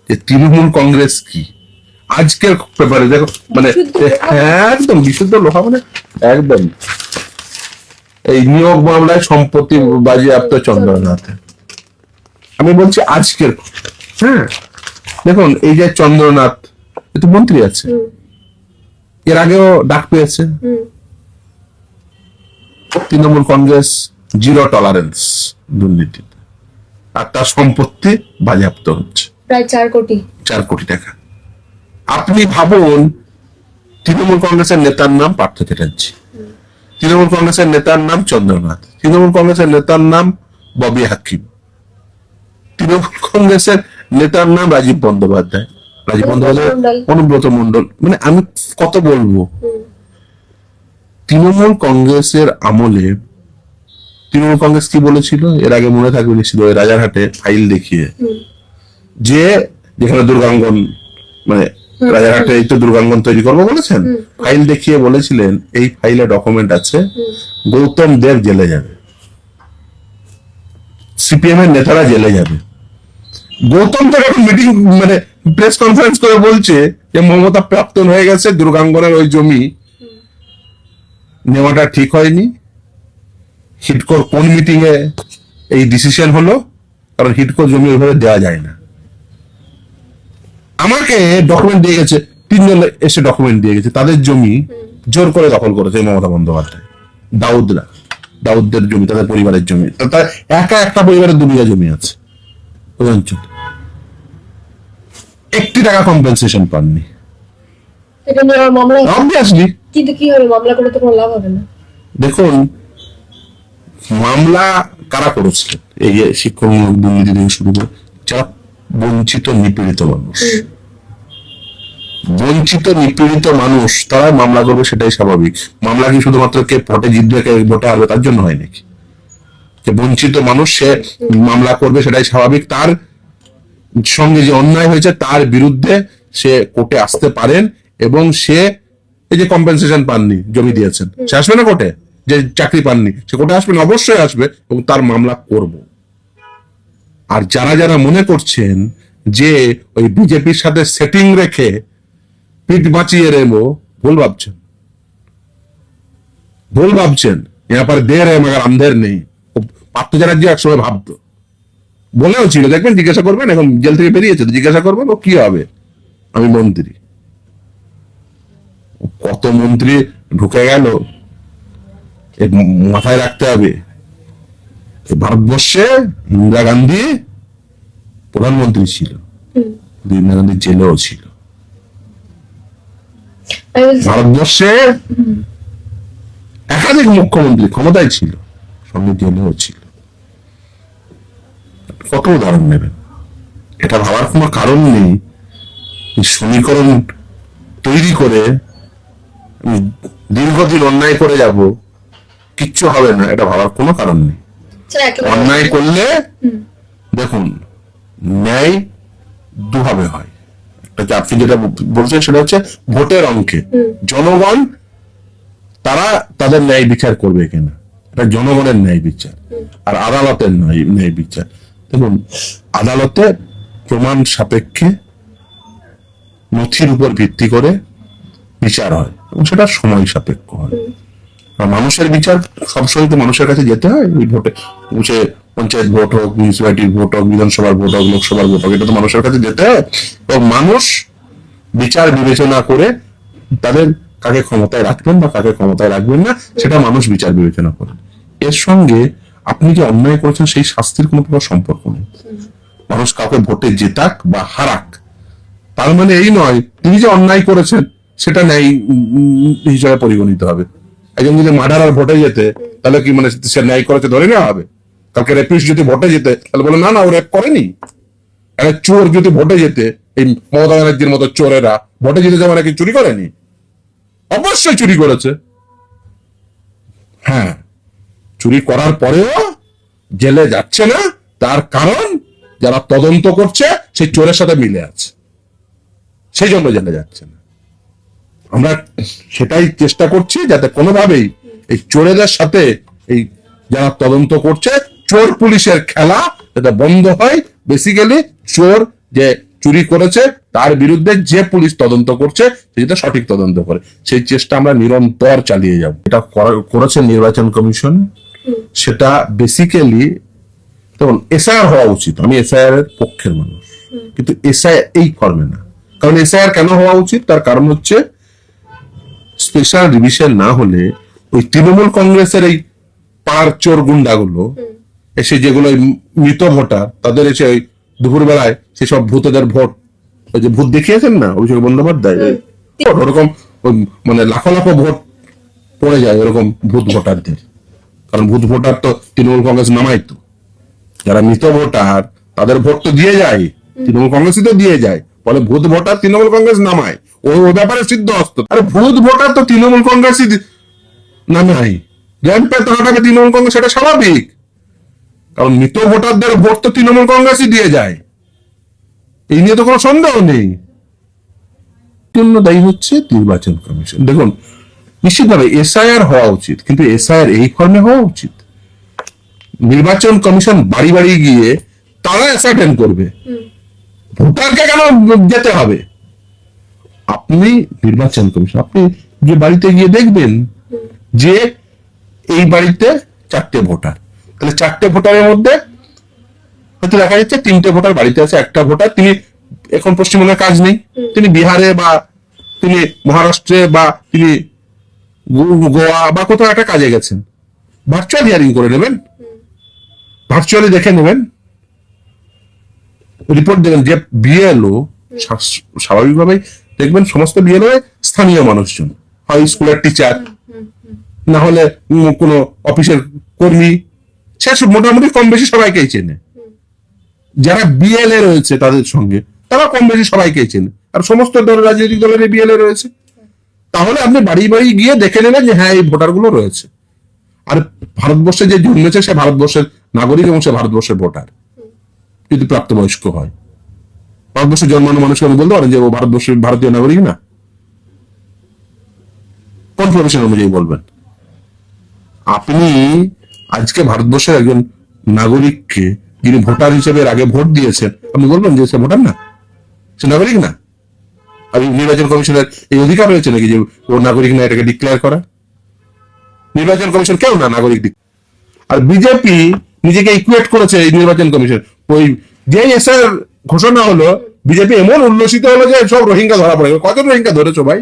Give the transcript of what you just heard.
যে তৃণমূল কংগ্রেস কি আজকের পেপারে দেখো, মানে একদম বিশুদ্ধ লোহা, মানে একদম এই নিয়োগ মামলায় সম্পত্তি বাজেয়াপ্ত চন্দ্রনাথ। আমি বলছি আজকের, হ্যাঁ দেখুন এই যে চন্দ্রনাথ এ তো মন্ত্রী আছে, এর আগেও ডাক পেয়েছে। তৃণমূল কংগ্রেস জিরো টলারেন্স দুর্নীতি, আর তার সম্পত্তি বাজেয়াপ্ত হচ্ছে প্রায় 4 কোটি টাকা। আপনি ভাবুন, তৃণমূল কংগ্রেসের নেতার নাম পার্থ চ্যাটার্জি, তৃণমূল কংগ্রেসের নেতার নাম চন্দ্রনাথ, তৃণমূল কংগ্রেসের নেতার নাম ববি হাকিম, তৃণমূল কংগ্রেসের নেতার নাম রাজীব বন্দ্যোপাধ্যায়, অনুব্রত মন্ডল। মানে আমি কত বলবো, তৃণমূল কংগ্রেসের আমলে তৃণমূল কংগ্রেস কি বলেছিল এর আগে মনে থাকবে নিশ্চিত, ওই রাজারহাটে ফাইল দেখিয়ে, যে যেখানে দুর্গাঙ্গন, মানে রাজারহাটে এই তো দুর্গাঙ্গন তৈরি করবো বলেছেন, ফাইল দেখিয়ে বলেছিলেন এই ফাইলে ডকুমেন্ট আছে গৌতম দেব জেলে যাবে, সিপিএম এর নেতারা জেলে যাবে। গৌতম তো এখন মিটিং, মানে প্রেস কনফারেন্স করে বলছে যে মমতা প্রাক্তন হয়ে গেছে, দুর্গাঙ্গনের ওই জমি নেওয়াটা ঠিক হয়নি। হিডকোর কোন মিটিং এ এই ডিসিশন হলো? কারণ হিডকোর জমি ওইভাবে দেওয়া যায় না। আমাকে ডকুমেন্ট দিয়ে গেছে, 3 জন এসে ডকুমেন্ট দিয়ে গেছে, তাদের জমি জোর করে দখল করেছে মমতা বন্দ্যোপাধ্যায়। দাউদদের জমি, তাদের পরিবারের জমি, তার একা একটা পরিবারের 2 বিঘা জমি আছে ওই অঞ্চলে। 1 টাকা কম্পেনসেশন পাননি। এটা নিয়ে আর মামলা, অবভিয়াসলি। কিন্তু কি হবে, মামলা করে তো কোনো লাভ হবে না। দেখুন মামলা কারা করেছিলেন, এই যে শিক্ষক নিয়োগ দুর্নীতি থেকে শুরু করে, যারা বঞ্চিত নিপীড়িত মানুষ, বঞ্চিত নিপীড়িত মানুষ তারা মামলা করবে, সেটাই স্বাভাবিক। মামলা কি শুধুমাত্র কে ভোটে জিতবে কে ভোটে হারবে তার জন্য হয় নাকি? যে বঞ্চিত মানুষ সে মামলা করবে, সেটাই স্বাভাবিক। তার সঙ্গে যে অন্যায় হয়েছে তার বিরুদ্ধে সে কোর্টে আসতে পারেন, এবং সে এই যে কম্পেনসেশন পাননি, জমি দিয়েছেন, সে আসবে না কোর্টে? যে চাকরি পাননি সে কোর্টে আসবে না? অবশ্যই আসবে, এবং তার মামলা করব। আর যারা যারা মনে করছেন যে ওই বিজেপির সাথে সেটিং রেখে পিঠ বাঁচিয়ে নেবো, ভুল ভাবছেন, ভুল ভাবছেন। यहाँ पर देर है मगर अंधेर नहीं। পার্থ চ্যাটার্জি একসময় ভাবতো, বলেও ছিল, দেখবেন জিজ্ঞাসা করবেন, এখন জেল থেকে বেরিয়েছে তো জিজ্ঞাসা করবেন ও কি হবে, আমি মন্ত্রী। কত মন্ত্রী ঢুকে গেল, মাথায় রাখতে হবে। ভারতবর্ষে ইন্দিরা গান্ধী প্রধানমন্ত্রী ছিল, ইন্দিরা গান্ধী জেলেও ছিল। ভারতবর্ষে একাধিক মুখ্যমন্ত্রী ক্ষমতায় ছিল, সঙ্গে জেলেও ছিল। কত উদাহরণ নেবেন? এটা ভাবার কোনো কারণ নেই। সমীকরণ তৈরি করে দীর্ঘদিন অন্যায় করে যাব, কিচ্ছু হবে না, এটা ভাবার কোনো কারণ নেই। অন্যায় করলে দেখুন ন্যায় দুভাবে হয়। একটা আপনি যেটা বলছেন সেটা হচ্ছে ভোটের অঙ্কে জনগণ তারা তাদের ন্যায় বিচার করবে কিনা, এটা জনগণের ন্যায় বিচার। আর আদালতের ন্যায় বিচার, দেখুন আদালতে প্রমাণ সাপেক্ষে নথির উপর ভিত্তি করে বিচার হয়, এবং সেটা সময় সাপেক্ষ হয়। আর মানুষের বিচার সবসময় তো মানুষের কাছে যেতে হয়। এই ভোটে সে পঞ্চায়েত ভোট হোক, মিউনিসিপালিটির ভোট হোক, বিধানসভার ভোট হোক, লোকসভার ভোট হোক, এটা তো মানুষের কাছে যেতে হয়। এবং মানুষ বিচার বিবেচনা করে তাদের কাকে ক্ষমতায় রাখবেন বা কাকে ক্ষমতায় রাখবেন না, সেটা মানুষ বিচার বিবেচনা করে। এর সঙ্গে আপনি যে অন্যায় করেছেন সেই শাস্তির কোনো প্রকার সম্পর্ক নেই। মানুষ কাউকে ভোটে জেতাক বা হারাক, তার মানে এই নয় তিনি যে অন্যায় করেছেন সেটা ন্যায় হিসাবে পরিগণিত হবে। একজন যদি মার্ডারার ভোটে যেতে, তাহলে কি মানে সে ন্যায় করেছে ধরে নেওয়া হবে? কালকে রেপিস্ট যদি ভোটে যেতে, তাহলে বলে না না ও রেপ করেনি। একটা চোর যদি ভোটে যেতে, এই মমতা ব্যানার্জির মতো চোরেরা ভোটে যেতে যাওয়া নাকি চুরি করেনি? অবশ্যই চুরি করেছে। হ্যাঁ, চুরি করার পরেও জেলে যাচ্ছে না, তার কারণ যারা তদন্ত করছে সেই চোরের সাথে মিলে আছে, সেই জন্য জেলে যাচ্ছে না। আমরা সেটাই চেষ্টা করছি যাতে কোনোভাবেই এই চোরেদের সাথে এই যারা তদন্ত করছে চোর পুলিশের খেলা যাতে বন্ধ হয়। বেসিক্যালি চোর যে চুরি করেছে তার বিরুদ্ধে যে পুলিশ তদন্ত করছে সেটা সঠিক তদন্ত করে, সেই চেষ্টা আমরা নিরন্তর চালিয়ে যাব। এটা করেছে নির্বাচন কমিশন, সেটা বেসিক্যালি যেমন এসআইআর হওয়া উচিত, আমি এসআইআর এর পক্ষের মানুষ, কিন্তু এসআইআর এই করবে না। কারণ এসআইআর কেন হওয়া উচিত, তার কারণ হচ্ছে স্পেশাল রিভিশন না হলে ওই তৃণমূল কংগ্রেসের এই পার চোর গুন্ডাগুলো এসে যেগুলো মৃত ভোটার তাদের এসে ওই দুপুর বেলায় সেসব ভূতদের ভোট, ওই যে ভূত দেখিয়েছেন না অভিষেক বন্দ্যোপাধ্যায়, ওরকম মানে লাখো লাখো ভোট পড়ে যায় ওরকম ভূত ভোটারদের। কারণ ভূত ভোটার তো তৃণমূল কংগ্রেস নামাই, তো যারা মৃত ভোটার তাদের ভোট তো দিয়ে যায়, তৃণমূল কংগ্রেসই তো দিয়ে যায়, বলে ভূত ভোটার তৃণমূল কংগ্রেস নামায়, ও ব্যাপারে সিদ্ধ হস্ত। আরে ভূত ভোটার তো তৃণমূল কংগ্রেসই নামায়, র্যাম্প পেতে হঠাৎ তৃণমূল কংগ্রেস, সেটা স্বাভাবিক, কারণ মৃত ভোটারদের ভোট তো তৃণমূল কংগ্রেসই দিয়ে যায়, এই নিয়ে তো কোনো সন্দেহ নেই। জন্য দায়ী হচ্ছে নির্বাচন কমিশন। দেখুন, নিশ্চিতভাবে এসআইআর হওয়া উচিত, কিন্তু এসআইআর এই ফর্মে হওয়া উচিত। নির্বাচন কমিশন বাড়ি বাড়ি গিয়ে তারা অ্যাসার্টেন করবে, ভোটারকে কেন যেতে হবে। আপনি নির্বাচন কমিশন, আপনি যে বাড়িতে গিয়ে দেখবেন যে এই বাড়িতে 4টে ভোটার, তাহলে 4টে ভোটারের মধ্যে হয়তো দেখা যাচ্ছে 3টে ভোটার বাড়িতে আছে, একটা ভোটার তিনি এখন পশ্চিমবঙ্গে কাজ নেই, তিনি বিহারে বা তিনি মহারাষ্ট্রে বা তিনি গোয়া বা কোথাও একটা কাজে গেছেন। ভার্চুয়াল হিয়ারিং করে নেবেন, ভার্চুয়ালি দেখে নেবেন, রিপোর্ট দেবেন। যে বিএলও স্বাভাবিকভাবেই দেখবেন সমস্ত বিএলও স্থানীয় মানুষজন, হয় স্কুলের টিচার, না হলে কোনো অফিসের কর্মী, সে মোটামুটি কম বেশি সবাইকেই চেনে। যারা বিএলএ রয়েছে তাদের সঙ্গে তারা কম বেশি সবাইকেই চেনে, আর সমস্ত রাজনৈতিক দলের বিএলএ রয়েছে। তাহলে আপনি বাড়ি বাড়ি গিয়ে দেখে নেবেন যে হ্যাঁ এই ভোটার গুলো রয়েছে। আর ভারতবর্ষে যে জন্মেছে সে ভারতবর্ষের নাগরিক এবং সে ভারতবর্ষের ভোটার, যদি প্রাপ্তবয়স্ক হয়। ভারতবর্ষে জন্মানো মানুষকে আমি বলতে পারেন যে ও ভারতবর্ষের ভারতীয় নাগরিক না? কোন প্রফেশন অনুযায়ী বলবেন? আপনি আজকে ভারতবর্ষের একজন নাগরিককে যিনি ভোটার হিসেবে আগে ভোট দিয়েছেন, আপনি বলবেন যে সে ভোটার না, সে নাগরিক না? আর নির্বাচন কমিশনের এই অধিকার রয়েছে নাকি যে ও নাগরিক না এটাকে ডিক্লেয়ার করা? নির্বাচন কমিশন কেউ না নাগরিক। আর বিজেপি নিজেকে ইকুয়েট করেছে এই নির্বাচন কমিশন। ওই যে এসআর ঘোষণা হলো, বিজেপি এমন উল্লসিত হলো যে সব রোহিঙ্গা ধরা পড়ে গেল। কত রোহিঙ্গা ধরেছো ভাই?